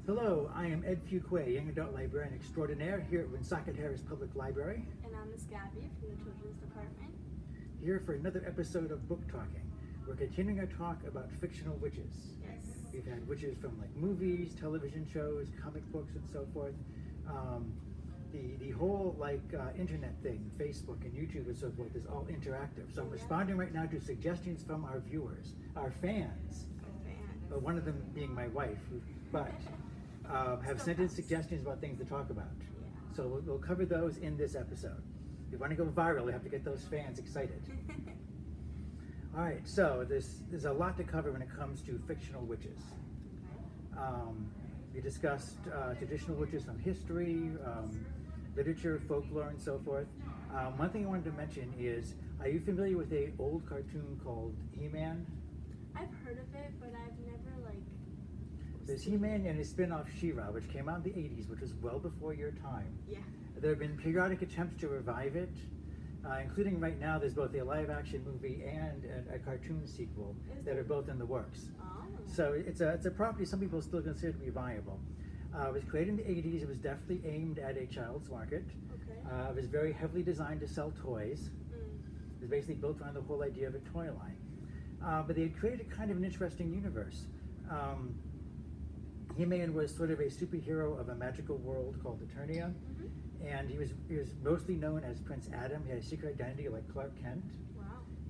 Hello, I am Ed Fuquay, Young Adult Librarian Extraordinaire here at Woonsocket Harris Public Library. And I'm Miss Gabby from the Children's Department. Here for another episode of Booktalking. We're continuing our talk about fictional witches. Yes. We've had witches from like movies, television shows, comic books, and so forth. The whole internet thing, Facebook and YouTube and so forth, is all interactive. So I'm responding right now to suggestions from our viewers, our fans. One of them being my wife, but have sent in suggestions about things to talk about. Yeah. So we'll cover those in this episode. If you want to go viral, we have to get those fans excited. All right, so there's a lot to cover when it comes to fictional witches. We discussed traditional witches from history, literature, folklore, and so forth. One thing I wanted to mention is, are you familiar with an old cartoon called He-Man? I've heard of it, but I've never There's He-Man and his spin-off She-Ra, which came out in the 80s, which was well before your time. Yeah. There have been periodic attempts to revive it, including right now there's both a live-action movie and a cartoon sequel that are both in the works. Oh. So it's a property some people still consider to be viable. It was created in the 80s. It was definitely aimed at a child's market. Okay. It was very heavily designed to sell toys. It was basically built around the whole idea of a toy line. But they had created kind of an interesting universe. He-Man was sort of a superhero of a magical world called Eternia, and he was mostly known as Prince Adam. He had a secret identity like Clark Kent. Wow.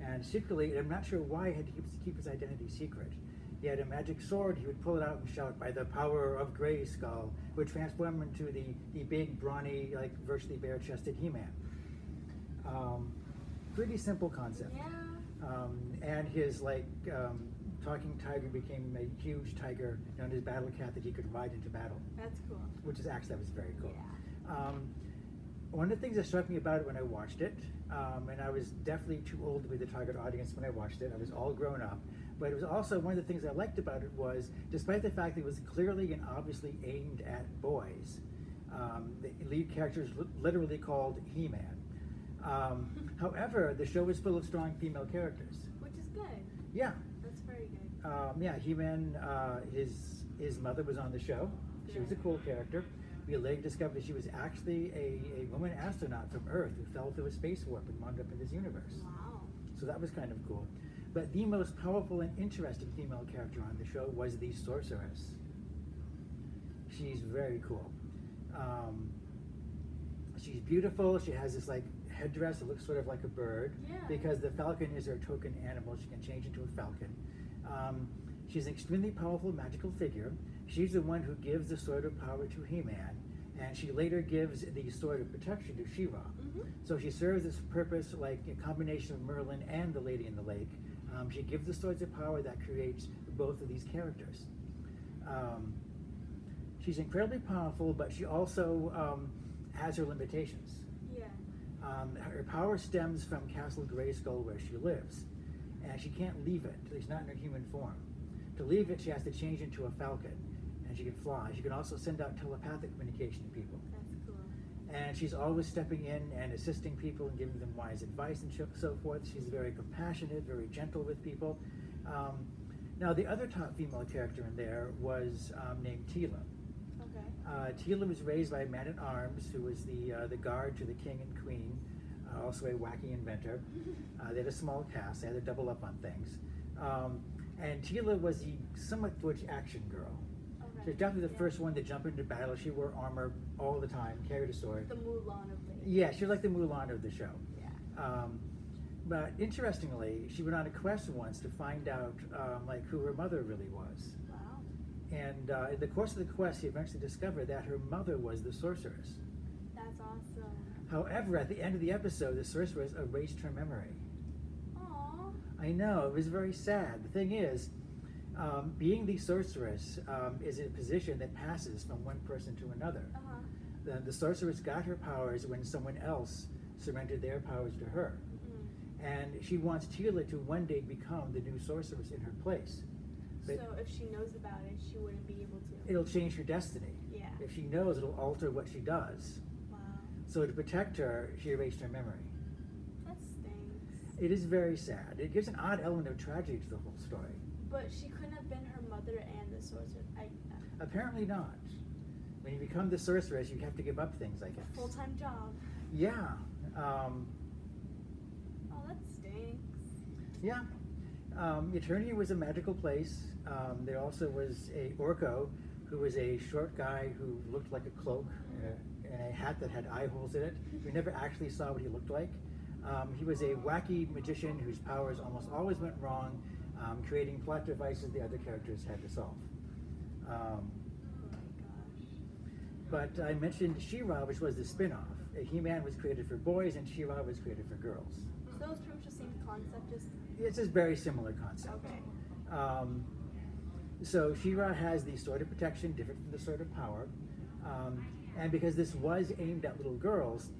And secretly, I'm not sure why he had to keep his identity secret. He had a magic sword. He would pull it out and shout, "By the power of Grayskull," would transform him into the big, brawny, like virtually bare-chested He-Man. Pretty simple concept. Yeah. And his talking tiger became a huge tiger known as Battle Cat that he could ride into battle. That's cool. That was very cool. Yeah. One of the things that struck me about it when I watched it, and I was definitely too old to be the target audience when I watched it. I was all grown up. But it was also one of the things I liked about it was, despite the fact that it was clearly and obviously aimed at boys, the lead character is literally called He-Man. However, the show was full of strong female characters. Which is good. Yeah. That's very good. He-Man, his mother was on the show. She was a cool character. We later discovered that she was actually a woman astronaut from Earth who fell through a space warp and wound up in this universe. Wow. So that was kind of cool. But the most powerful and interesting female character on the show was the sorceress. She's very cool. She's beautiful. She has this headdress that looks sort of like a bird. Yeah. Because the falcon is her token animal. She can change into a falcon. She's an extremely powerful magical figure. She's the one who gives the sword of power to He-Man, and she later gives the sword of protection to She-Ra. So she serves this purpose like a combination of Merlin and the Lady in the Lake. She gives the swords of power that creates both of these characters. She's incredibly powerful, but she also has her limitations. Yeah. Her power stems from Castle Grayskull, where she lives, and she can't leave it, at least not in her human form. To leave it, she has to change into a falcon, and she can fly. She can also send out telepathic communication to people. That's cool. And she's always stepping in and assisting people and giving them wise advice and so forth. She's very compassionate, very gentle with people. Now, the other top female character in there was named Tila. Okay. Tila was raised by a man-at-arms who was the guard to the king and queen, also a wacky inventor. They had a small cast. They had to double up on things. And Tila was the somewhat butch action girl. Okay. She was definitely the first one to jump into battle. She wore armor all the time, carried a sword. The Mulan of the... Yeah, she was like the Mulan of the show. Yeah. But interestingly, she went on a quest once to find out who her mother really was. Wow. And in the course of the quest, she eventually discovered that her mother was the sorceress. That's awesome. However, at the end of the episode, the sorceress erased her memory. Aww. I know, it was very sad. The thing is, being the sorceress is a position that passes from one person to another. Uh-huh. The sorceress got her powers when someone else surrendered their powers to her. And she wants Tila to one day become the new sorceress in her place. But So if she knows about it, she wouldn't be able to. it'll change her destiny. Yeah. If she knows, it'll alter what she does. Wow. So to protect her, she erased her memory. That stinks. It is very sad. It gives an odd element of tragedy to the whole story. But she couldn't have been her mother and the sorcerer. Apparently not. When you become the sorceress, you have to give up things, I guess. Full-time job. Yeah. Oh, that stinks. Yeah. Eternia was a magical place. There also was a Orko, who was a short guy who looked like a cloak and a hat that had eye holes in it. We never actually saw what he looked like. He was a wacky magician whose powers almost always went wrong, creating plot devices the other characters had to solve. Oh my gosh. But I mentioned She-Ra, which was the spin-off. He-Man was created for boys and She-Ra was created for girls. So it's pretty much the same concept, just It's a very similar concept. okay. So She-Ra has the Sword of Protection, different from the Sword of Power. And because this was aimed at little girls,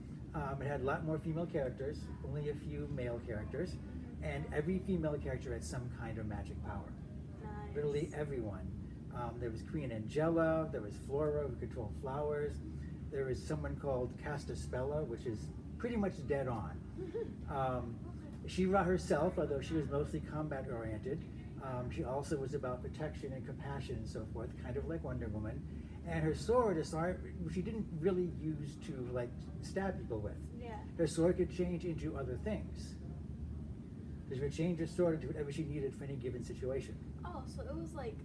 it had a lot more female characters, only a few male characters, and every female character had some kind of magic power. Nice. Literally everyone. There was Queen Angela, there was Flora who controlled flowers, there was someone called Castaspella, which is pretty much dead on. She-Ra herself, although she was mostly combat oriented, she also was about protection and compassion and so forth, kind of like Wonder Woman. And her sword, she didn't really use to like stab people with. Yeah. Her sword could change into other things. She would change her sword into whatever she needed for any given situation. Oh, so it was like,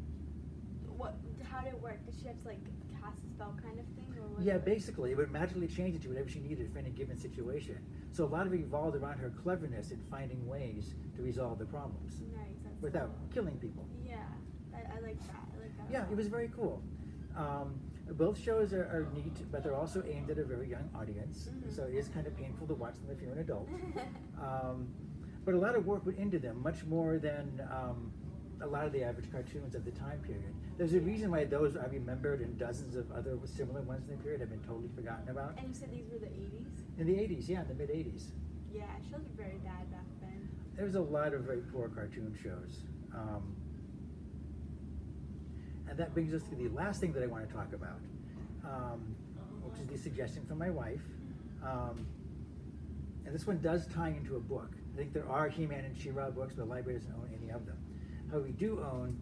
how did it work? Did she have to like cast a spell kind of thing? Or was Yeah, it basically, it would magically change into whatever she needed for any given situation. So a lot of it revolved around her cleverness in finding ways to resolve the problems Nice. That's without cool. killing people. Yeah, I like that. I like that. a Yeah, lot. it was very cool. Both shows are neat, but they're also aimed at a very young audience, Mhm. so it is kind of painful to watch them if you're an adult. But a lot of work went into them, much more than a lot of the average cartoons of the time period. There's a reason why those are remembered and dozens of other similar ones in the period have been totally forgotten about. And you said these were the 80s? In the 80s, yeah, in the mid 80s. Yeah, shows were very bad back then. There was a lot of very poor cartoon shows. And that brings us to the last thing that I want to talk about, which is the suggestion from my wife. And this one does tie into a book. I think there are He-Man and She-Ra books, but the library doesn't own any of them. However, we do own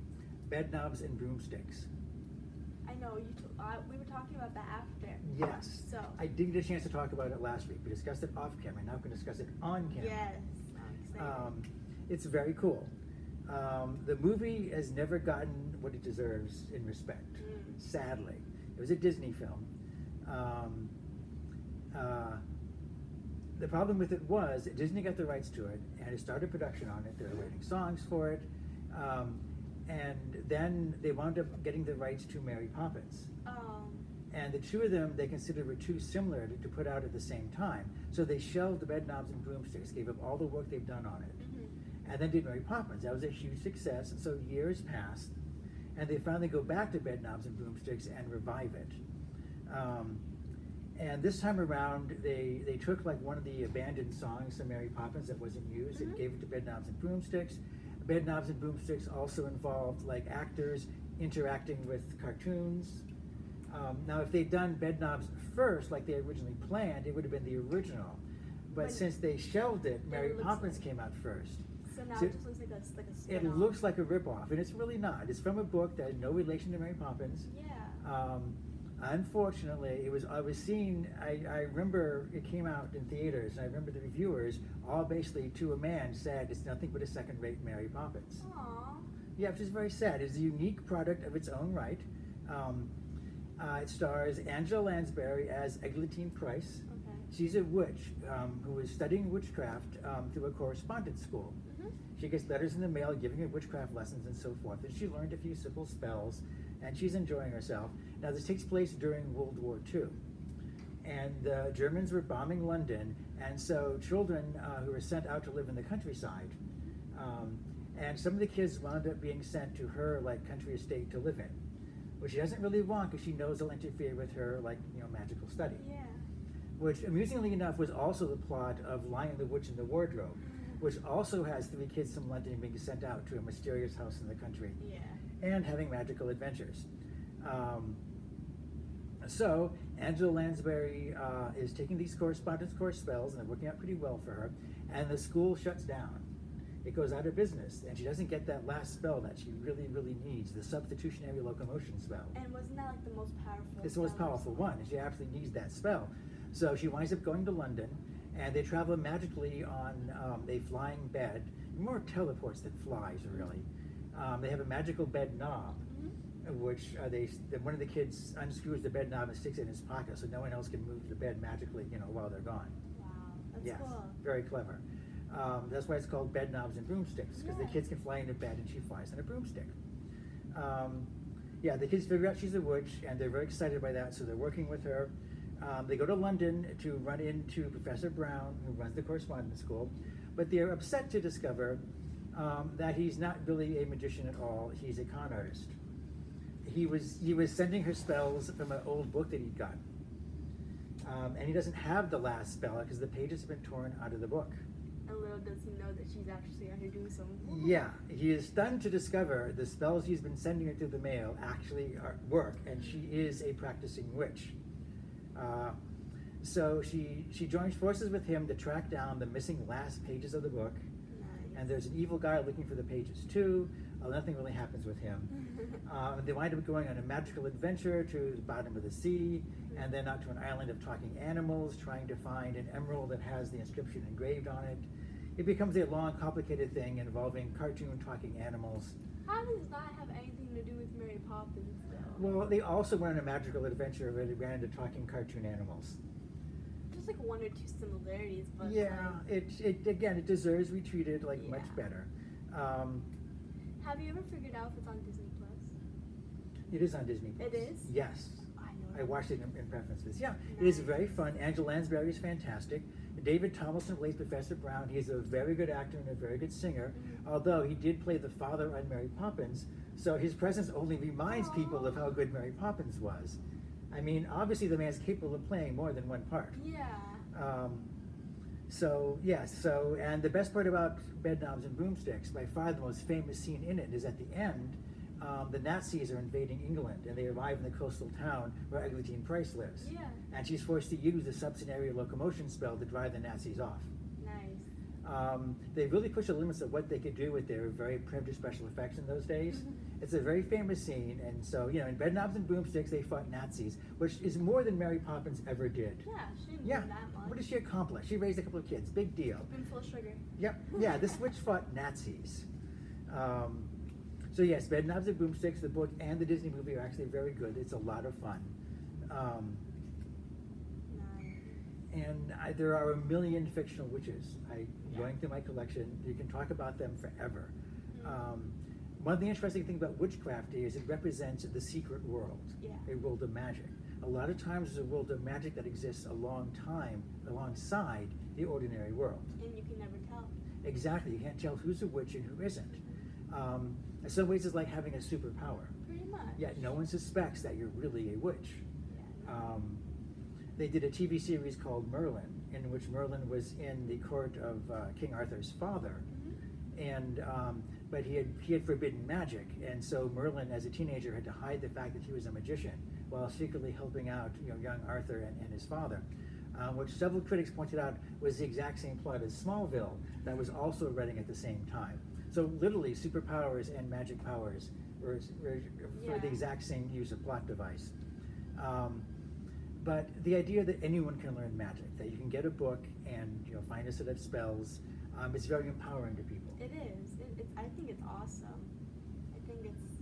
Bedknobs and Broomsticks. I know, we were talking about that after. Yes. So. I didn't get a chance to talk about it last week. We discussed it off camera. Now we can discuss it on camera. Yes, I'm excited. It's very cool. The movie has never gotten what it deserves in respect, sadly. It was a Disney film. The problem with it was Disney got the rights to it and it started production on it. They were writing songs for it. And then they wound up getting the rights to Mary Poppins. And the two of them they considered were too similar to put out at the same time. So they shelved the Bedknobs and Broomsticks, gave up all the work they've done on it, and then did Mary Poppins. That was a huge success. So years passed, and they finally go back to Bedknobs and Broomsticks and revive it. And this time around, they took like one of the abandoned songs from Mary Poppins that wasn't used and gave it to Bedknobs and Broomsticks. Bedknobs and Broomsticks also involved like actors interacting with cartoons. Now, if they'd done Bedknobs first, like they originally planned, it would have been the original. But since they shelved it, Mary Poppins came out first. So now So it just looks like a spin-off. it looks like a ripoff, and it's really not. It's from a book that had no relation to Mary Poppins. Yeah. Unfortunately, I remember it came out in theaters, and I remember the reviewers all basically to a man said it's nothing but a second-rate Mary Poppins. Aww. Yeah, which is very sad. It's a unique product of its own right. It stars Angela Lansbury as Eglantine Price. Okay. She's a witch who is studying witchcraft through a correspondence school. She gets letters in the mail giving her witchcraft lessons and so forth. And she learned a few simple spells, and she's enjoying herself. Now, this takes place during World War II. And the Germans were bombing London, and so children who were sent out to live in the countryside. And some of the kids wound up being sent to her like country estate to live in, which she doesn't really want because she knows it'll interfere with her magical study. Yeah. Which, amusingly enough, was also the plot of Lion the Witch and the Wardrobe, which also has 3 kids from London being sent out to a mysterious house in the country Yeah. and having magical adventures. So Angela Lansbury is taking these correspondence course spells, and they're working out pretty well for her, and the school shuts down. it goes out of business, and she doesn't get that last spell that she really, really needs, the substitutionary locomotion spell. And wasn't that like the most powerful? It's the most spell or powerful something? one, and she absolutely needs that spell. So she winds up going to London, and they travel magically on a flying bed, more teleports than flies, really. They have a magical bed knob, which one of the kids unscrews the bed knob and sticks it in his pocket, so no one else can move the bed magically, while they're gone. Wow, that's Yes, cool. very clever. That's why it's called Bedknobs and Broomsticks, because the Yeah. kids can fly into bed and she flies on a broomstick. The kids figure out she's a witch, and they're very excited by that, so they're working with her. They go to London to run into Professor Brown, who runs the correspondence school, but they're upset to discover that he's not really a magician at all. He's a con artist. He was sending her spells from an old book that he'd got. And he doesn't have the last spell because the pages have been torn out of the book. And little does he know that she's actually out here doing something. Yeah, he is stunned to discover the spells he's been sending her through the mail actually work, and she is a practicing witch. So she joins forces with him to track down the missing last pages of the book. Nice. And there's an evil guy looking for the pages too. Nothing really happens with him. They wind up going on a magical adventure to the bottom of the sea, and then out to an island of talking animals, trying to find an emerald that has the inscription engraved on it. It becomes a long, complicated thing involving cartoon talking animals. How does that have anything to do with Mary Poppins, though? Well, they also went on a magical adventure where they ran into talking cartoon animals. Just like one or two similarities, but Yeah, it deserves to be treated like much Yeah. better. Have you ever figured out if it's on Disney Plus? It is on Disney Plus. It is? Yes. I know. I watched it in preference to this. Yeah, it is very fun. Angela Lansbury is fantastic. David Tomlinson plays Professor Brown. He's a very good actor and a very good singer, although he did play the father on Mary Poppins, so his presence only reminds people of how good Mary Poppins was. I mean, obviously the man's capable of playing more than one part. Yeah. And the best part about Bedknobs and Broomsticks, by far the most famous scene in it, is at the end. The Nazis are invading England, and they arrive in the coastal town where Eglantine Price lives. Yeah. And she's forced to use the subsidiary locomotion spell to drive the Nazis off. Nice. They really push the limits of what they could do with their very primitive special effects in those days. It's a very famous scene, and so, in Bedknobs and Broomsticks, they fought Nazis, which is more than Mary Poppins ever did. Yeah, she didn't Yeah, do that much. what did she accomplish? She raised a couple of kids, big deal. Spoonful of sugar. Yep, yeah, this witch fought Nazis. So yes, Bedknobs and Broomsticks, the book and the Disney movie are actually very good. It's a lot of fun. Nice. And there are a million fictional witches. Going through my collection, you can talk about them forever. One of the interesting things about witchcraft is it represents the secret world, a world of magic. A lot of times there's a world of magic that exists alongside the ordinary world. And you can never tell. Exactly, you can't tell who's a witch and who isn't. In some ways it's like having a superpower. Pretty much. Yet no one suspects that you're really a witch. Yeah. They did a TV series called Merlin, in which Merlin was in the court of King Arthur's father, and but he had forbidden magic, and so Merlin, as a teenager, had to hide the fact that he was a magician while secretly helping out young Arthur and his father, which several critics pointed out was the exact same plot as Smallville that was also running at the same time. So literally, superpowers and magic powers were for the exact same use of plot device. But the idea that anyone can learn magic, that you can get a book and find a set of spells, is very empowering to people. It is. I think it's awesome. I think it's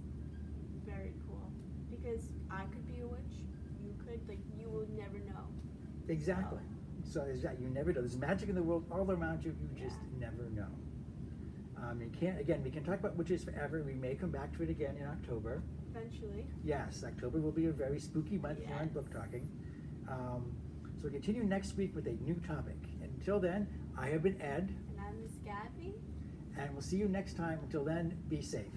very cool because I could be a witch. You could. You will never know. Exactly. So you never know. There's magic in the world all around you. You just never know. We can talk about witches forever. We may come back to it again in October. Eventually. Yes, October will be a very spooky month here on Booktalking. So we'll continue next week with a new topic. Until then, I have been Ed. And I'm Miss Gabby. And we'll see you next time. Until then, be safe.